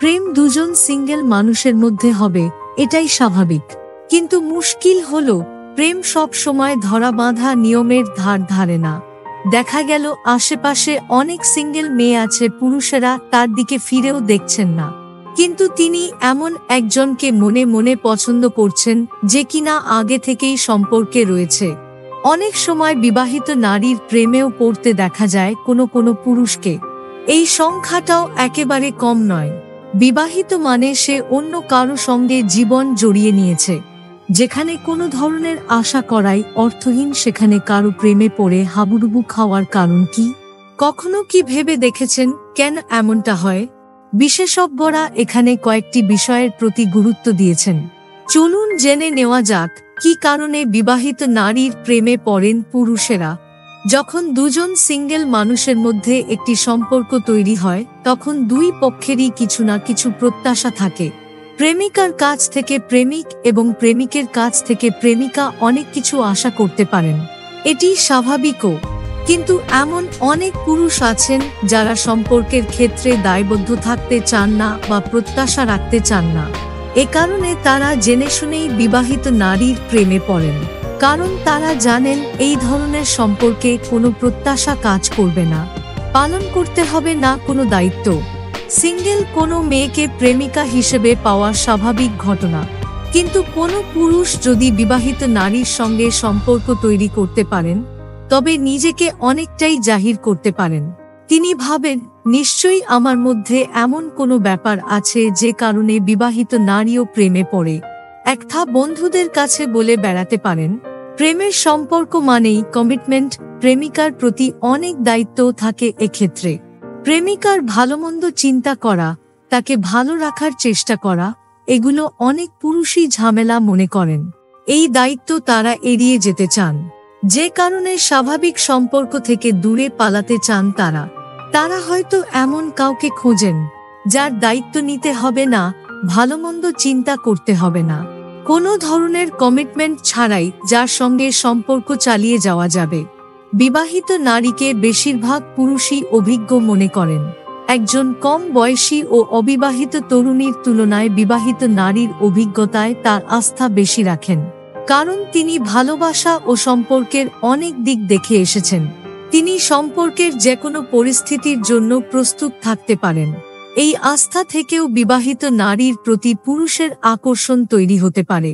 প্রেম দুজন সিঙ্গেল মানুষের মধ্যে হবে, এটাই স্বাভাবিক। কিন্তু মুশকিল হলো প্রেম সব সময় ধরা বাঁধা নিয়মের ধার ধারে না। দেখা গেল আশেপাশে অনেক সিঙ্গেল মেয়ে আছে, পুরুষেরা তার দিকে ফিরেও দেখছেন না, কিন্তু তিনি এমন একজনকে মনে মনে পছন্দ করছেন যে কিনা আগে থেকেই সম্পর্কে রয়েছে। অনেক সময় বিবাহিত নারীর প্রেমেও পড়তে দেখা যায় কোনো কোনো পুরুষকে। এই সংখ্যাটাও একেবারে কম নয়। বিবাহিত মানে সে অন্য কারো সঙ্গে জীবন জড়িয়ে নিয়েছে। যেখানে কোনো ধরনের আশা করাই অর্থহীন, সেখানে কারো প্রেমে পড়ে হাবুডুবু খাওয়ার কারণ কি? কখনো কি ভেবে দেখেছেন কেন এমনটা হয়? বিশেষজ্ঞরা এখানে কয়েকটি বিষয়ের প্রতি গুরুত্ব দিয়েছেন। চলুন জেনে নেওয়া যাক কি কারণে বিবাহিত নারীর প্রেমে পড়েন পুরুষেরা। যখন দুজন সিঙ্গেল মানুষের মধ্যে একটি সম্পর্ক তৈরি হয়, তখন দুই পক্ষেরই কিছু না কিছু প্রত্যাশা থাকে। প্রেমিকার কাছ থেকে প্রেমিক এবং প্রেমিকের কাছ থেকে প্রেমিকা অনেক কিছু আশা করতে পারেন, এটি স্বাভাবিকও। কিন্তু এমন অনেক পুরুষ আছেন যারা সম্পর্কের ক্ষেত্রে দায়বদ্ধ থাকতে চান না বা প্রত্যাশা রাখতে চান না। এ কারণে তারা জেনে শুনেই বিবাহিত নারীর প্রেমে পড়েন, কারণ তারা জানেন এই ধরনের সম্পর্কে কোনো প্রত্যাশা কাজ করবে না, পালন করতে হবে না কোনো দায়িত্ব। সিঙ্গেল কোনো মেয়েকে প্রেমিকা হিসেবে পাওয়া স্বাভাবিক ঘটনা, কিন্তু কোনো পুরুষ যদি বিবাহিত নারীর সঙ্গে সম্পর্ক তৈরি করতে পারেন, তবে নিজেকে অনেকটাই জাহির করতে পারেন। তিনি ভাবেন, নিশ্চয়ই আমার মধ্যে এমন কোনো ব্যাপার আছে যে কারণে বিবাহিত নারীও প্রেমে পড়ে। একটা বন্ধুদের কাছে বলে বেড়াতে পারেন, প্রেমের সম্পর্ক মানেই কমিটমেন্ট, প্রেমিকার প্রতি অনেক দায়িত্ব থাকে। এক্ষেত্রে প্রেমিকার ভালোমন্দ চিন্তা করা, তাকে ভালো রাখার চেষ্টা করা, এগুলো অনেক পুরুষই ঝামেলা মনে করেন। এই দায়িত্ব তারা এড়িয়ে যেতে চান, যে কারণে স্বাভাবিক সম্পর্ক থেকে দূরে পালাতে চান তারা। তারা হয়তো এমন কাউকে খোঁজেন যার দায়িত্ব নিতে হবে না, ভালোমন্দ চিন্তা করতে হবে না, কোনো ধরনের কমিটমেন্ট ছাড়াই যার সঙ্গে সম্পর্ক চালিয়ে যাওয়া যাবে। বিবাহিত নারীকে বেশিরভাগ পুরুষই অভিজ্ঞ মনে করেন। একজন কম বয়সী ও অবিবাহিত তরুণীর তুলনায় বিবাহিত নারীর অভিজ্ঞতায় তার আস্থা বেশি রাখেন, কারণ তিনি ভালোবাসা ও সম্পর্কের অনেক দিক দেখে এসেছেন। তিনি সম্পর্কের যেকোনো পরিস্থিতির জন্য প্রস্তুত থাকতে পারেন। এই আস্থা থেকেও বিবাহিত নারীর প্রতি পুরুষের আকর্ষণ তৈরি হতে পারে।